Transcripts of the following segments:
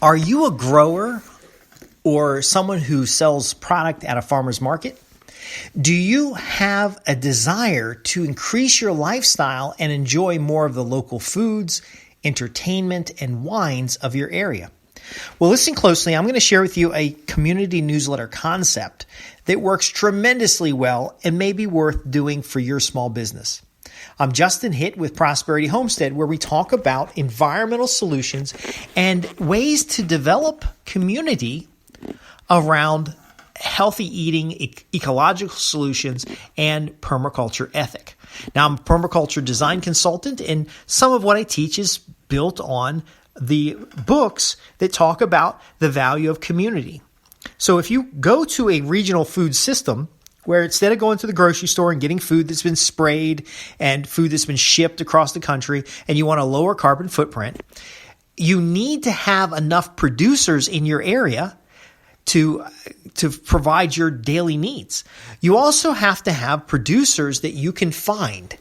Are you a grower or someone who sells product at a farmer's market? Do you have a desire to increase your lifestyle and enjoy more of the local foods, entertainment, and wines of your area? Well, listen closely. I'm going to share with you a community newsletter concept that works tremendously well and may be worth doing for your small business. I'm Justin Hitt with Prosperity Homestead, where we talk about environmental solutions and ways to develop community around healthy eating, ecological solutions, and permaculture ethic. Now, I'm a permaculture design consultant, and some of what I teach is built on the books that talk about the value of community. So if you go to a regional food system where instead of going to the grocery store and getting food that's been sprayed and food that's been shipped across the country, and you want a lower carbon footprint, you need to have enough producers in your area to provide your daily needs. You also have to have producers that you can find.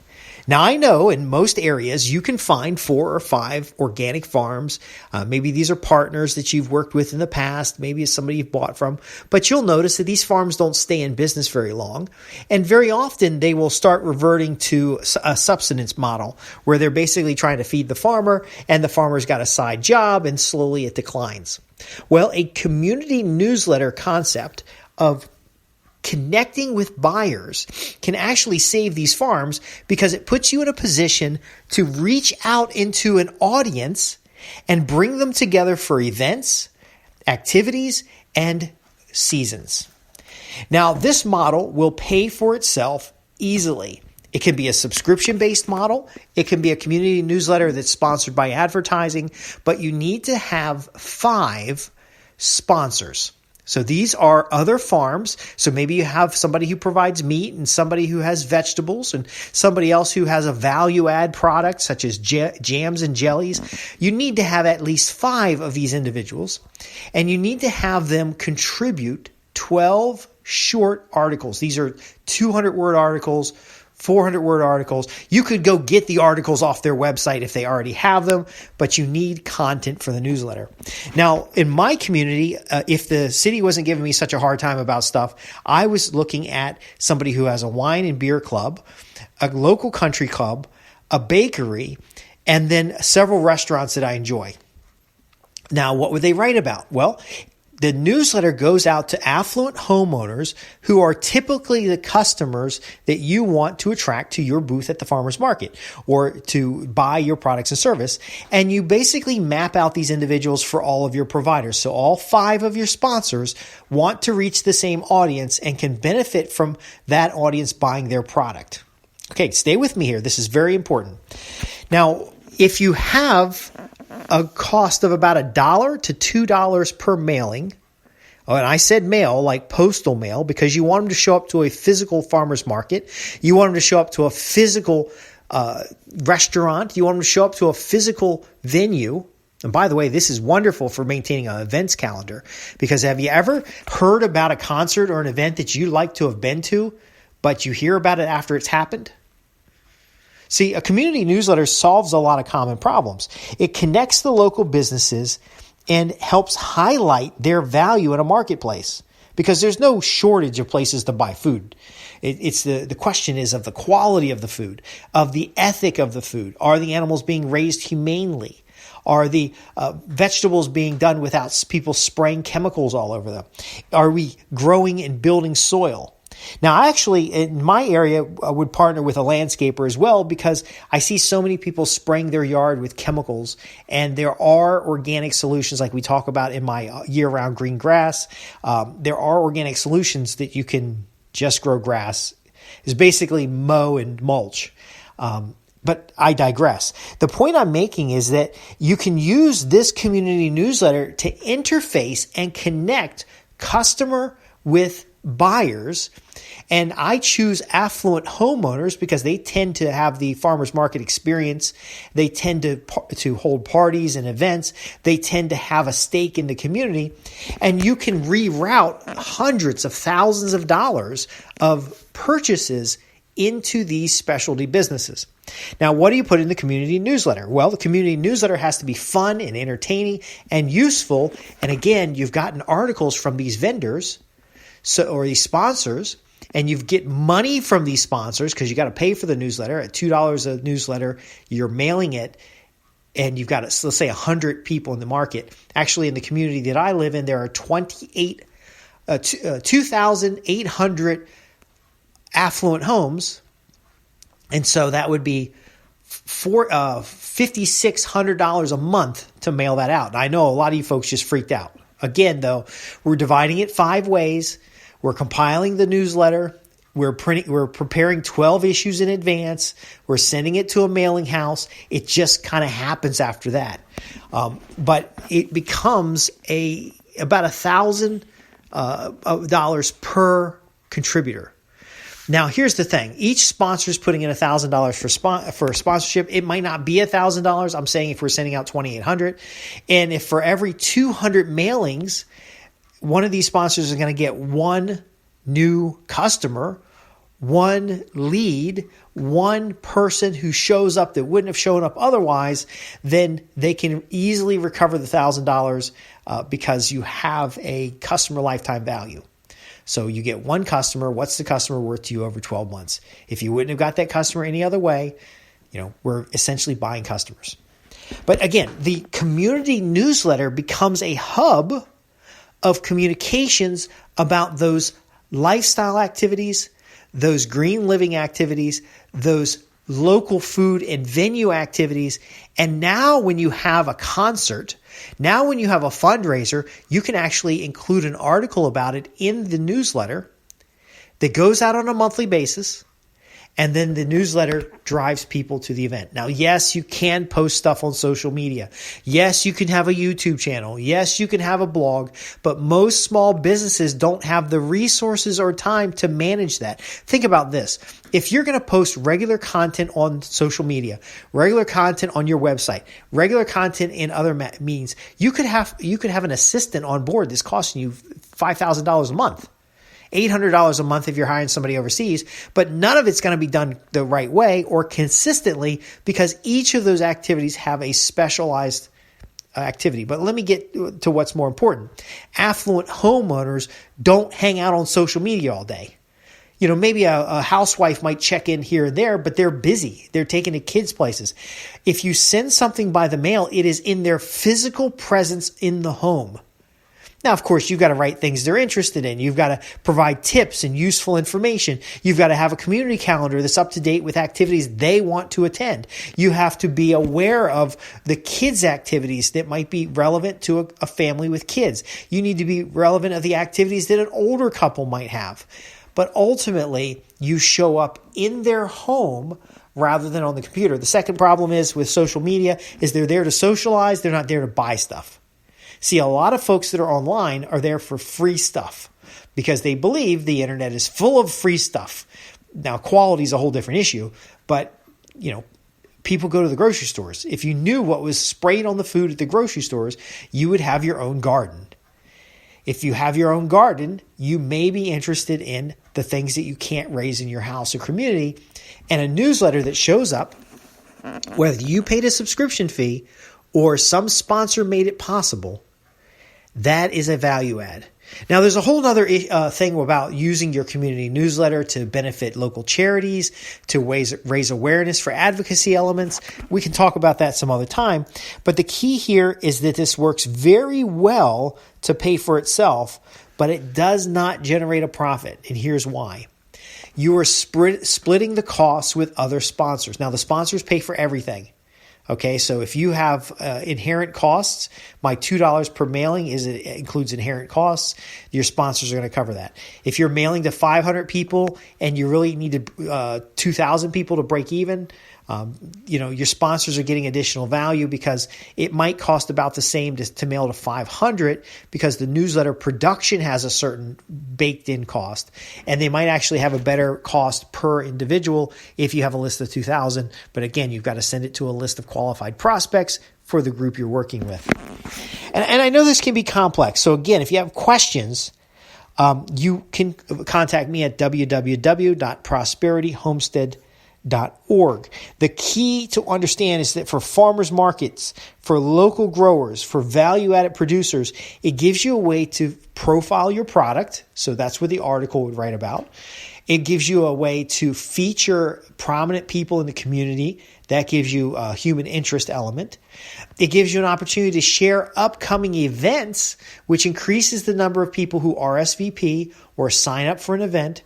Now, I know in most areas you can find 4 or 5 organic farms. Maybe these are partners that you've worked with in the past. Maybe it's somebody you've bought from. But you'll notice that these farms don't stay in business very long. And very often they will start reverting to a subsistence model where they're basically trying to feed the farmer, and the farmer's got a side job, and slowly it declines. Well, a community newsletter concept of connecting with buyers can actually save these farms, because it puts you in a position to reach out into an audience and bring them together for events, activities, and seasons. Now, this model will pay for itself easily. It can be a subscription-based model. It can be a community newsletter that's sponsored by advertising, but you need to have 5 sponsors. So these are other farms. So maybe you have somebody who provides meat, and somebody who has vegetables, and somebody else who has a value add product such as jams and jellies. You need to have at least 5 of these individuals, and you need to have them contribute 12 short articles. These are 200-word articles, 400-word articles. You could go get the articles off their website if they already have them, but you need content for the newsletter. Now, in my community, if the city wasn't giving me such a hard time about stuff, I was looking at somebody who has a wine and beer club, a local country club, a bakery, and then several restaurants that I enjoy. Now, what would they write about? Well, the newsletter goes out to affluent homeowners who are typically the customers that you want to attract to your booth at the farmer's market or to buy your products and service. And you basically map out these individuals for all of your providers. So all 5 of your sponsors want to reach the same audience and can benefit from that audience buying their product. Okay, stay with me here. This is very important. Now, if you have a cost of about $1 to $2 per mailing, and I said mail like postal mail because you want them to show up to a physical farmer's market. You want them to show up to a physical restaurant. You want them to show up to a physical venue. And by the way, this is wonderful for maintaining an events calendar, because have you ever heard about a concert or an event that you'd like to have been to, but you hear about it after it's happened? See, a community newsletter solves a lot of common problems. It connects the local businesses and helps highlight their value in a marketplace, because there's no shortage of places to buy food. It's the question is of the quality of the food, of the ethic of the food. Are the animals being raised humanely? Are the vegetables being done without people spraying chemicals all over them? Are we growing and building soil? Now, actually, in my area, I would partner with a landscaper as well, because I see so many people spraying their yard with chemicals, and there are organic solutions like we talk about in my year-round green grass. There are organic solutions that you can just grow grass. It's basically mow and mulch. But I digress. The point I'm making is that you can use this community newsletter to interface and connect customer with buyers. And I choose affluent homeowners because they tend to have the farmer's market experience. They tend to hold parties and events. They tend to have a stake in the community. And you can reroute hundreds of thousands of dollars of purchases into these specialty businesses. Now, what do you put in the community newsletter? Well, the community newsletter has to be fun and entertaining and useful. And again, you've gotten articles from these vendors or these sponsors, and you get money from these sponsors because you got to pay for the newsletter. At $2 a newsletter, you're mailing it, and you've got, let's say, 100 people in the market. Actually, in the community that I live in, there are 2,800 affluent homes. And so that would be $5,600 a month to mail that out. And I know a lot of you folks just freaked out. Again, though, we're dividing it 5 ways. We're compiling the newsletter. We're preparing 12 issues in advance. We're sending it to a mailing house. It just kind of happens after that. But it becomes about $1,000 per contributor. Now, here's the thing. Each sponsor is putting in $1,000 for sponsorship. It might not be $1,000. I'm saying if we're sending out 2,800, and if for every 200 mailings, one of these sponsors is going to get one new customer, one lead, one person who shows up that wouldn't have shown up otherwise, then they can easily recover the $1,000 because you have a customer lifetime value. So you get one customer. What's the customer worth to you over 12 months? If you wouldn't have got that customer any other way, we're essentially buying customers. But again, the community newsletter becomes a hub of communications about those lifestyle activities, those green living activities, those local food and venue activities. And now when you have a concert, now when you have a fundraiser, you can actually include an article about it in the newsletter that goes out on a monthly basis. And then the newsletter drives people to the event. Now, yes, you can post stuff on social media. Yes, you can have a YouTube channel. Yes, you can have a blog. But most small businesses don't have the resources or time to manage that. Think about this. If you're going to post regular content on social media, regular content on your website, regular content in other means, you could have an assistant on board that's costing you $5,000 a month. $800 a month if you're hiring somebody overseas, but none of it's going to be done the right way or consistently because each of those activities have a specialized activity. But let me get to what's more important. Affluent homeowners don't hang out on social media all day. Maybe a housewife might check in here and there, but they're busy. They're taking the kids places. If you send something by the mail, it is in their physical presence in the home. Now, of course, you've got to write things they're interested in. You've got to provide tips and useful information. You've got to have a community calendar that's up to date with activities they want to attend. You have to be aware of the kids' activities that might be relevant to a family with kids. You need to be relevant of the activities that an older couple might have. But ultimately, you show up in their home rather than on the computer. The second problem is with social media is they're there to socialize. They're not there to buy stuff. See, a lot of folks that are online are there for free stuff because they believe the internet is full of free stuff. Now, quality is a whole different issue, but, people go to the grocery stores. If you knew what was sprayed on the food at the grocery stores, you would have your own garden. If you have your own garden, you may be interested in the things that you can't raise in your house or community, and a newsletter that shows up, whether you paid a subscription fee or some sponsor made it possible, that is a value add. Now, there's a whole other thing about using your community newsletter to benefit local charities, to raise awareness for advocacy elements. We can talk about that some other time. But the key here is that this works very well to pay for itself, but it does not generate a profit. And here's why. You are splitting the costs with other sponsors. Now, the sponsors pay for everything. Okay, so if you have inherent costs, my $2 per mailing includes inherent costs. Your sponsors are going to cover that. If you're mailing to 500 people and you really need 2,000 people to break even, your sponsors are getting additional value because it might cost about the same to mail to 500 because the newsletter production has a certain baked in cost, and they might actually have a better cost per individual if you have a list of 2,000. But again, you've got to send it to a list of qualified prospects for the group you're working with. And I know this can be complex. So again, if you have questions, you can contact me at www.prosperityhomestead.com. The key to understand is that for farmers markets, for local growers, for value-added producers, it gives you a way to profile your product. So that's what the article would write about. It gives you a way to feature prominent people in the community. That gives you a human interest element. It gives you an opportunity to share upcoming events, which increases the number of people who RSVP or sign up for an event.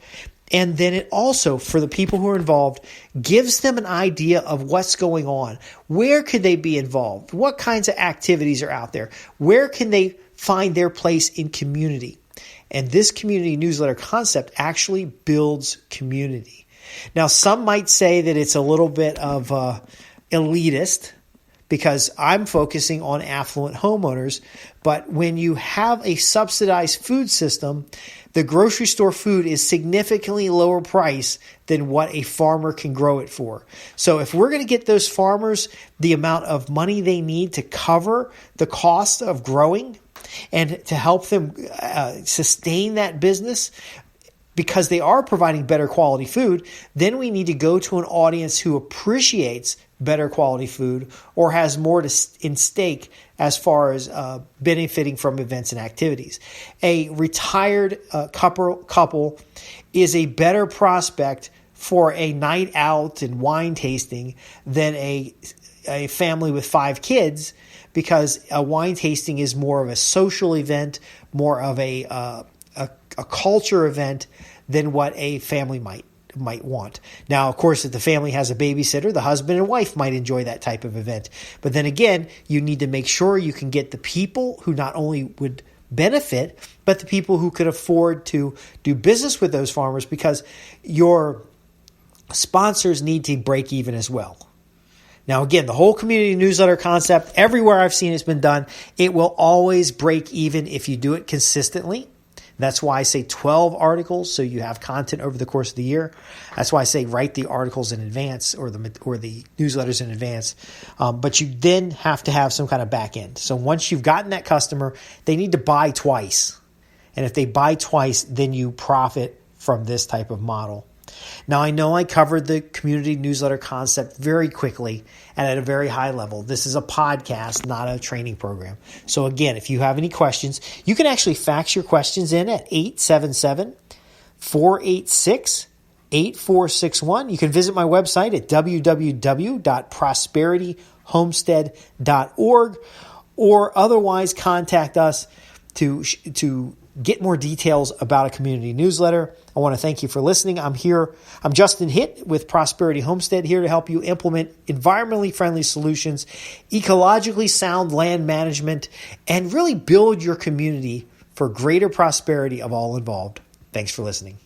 And then it also, for the people who are involved, gives them an idea of what's going on. Where could they be involved? What kinds of activities are out there? Where can they find their place in community? And this community newsletter concept actually builds community. Now, some might say that it's a little bit of elitist because I'm focusing on affluent homeowners. But when you have a subsidized food system, the grocery store food is significantly lower price than what a farmer can grow it for. So if we're going to get those farmers the amount of money they need to cover the cost of growing and to help them sustain that business, because they are providing better quality food, then we need to go to an audience who appreciates better quality food or has more in stake as far as benefiting from events and activities. A retired couple is a better prospect for a night out and wine tasting than a family with 5 kids, because a wine tasting is more of a social event, more of a culture event than what a family might want. Now, of course, if the family has a babysitter, the husband and wife might enjoy that type of event. But then again, you need to make sure you can get the people who not only would benefit, but the people who could afford to do business with those farmers, because your sponsors need to break even as well. Now, again, the whole community newsletter concept, everywhere I've seen it's been done, it will always break even if you do it consistently. That's why I say 12 articles, so you have content over the course of the year. That's why I say write the articles in advance or the newsletters in advance. But you then have to have some kind of back end. So once you've gotten that customer, they need to buy twice. And if they buy twice, then you profit from this type of model. Now, I know I covered the community newsletter concept very quickly and at a very high level. This is a podcast, not a training program. So again, if you have any questions, you can actually fax your questions in at 877-486-8461. You can visit my website at www.prosperityhomestead.org or otherwise contact us to get more details about a community newsletter. I want to thank you for listening. I'm Justin Hitt with Prosperity Homestead, here to help you implement environmentally friendly solutions, ecologically sound land management, and really build your community for greater prosperity of all involved. Thanks for listening.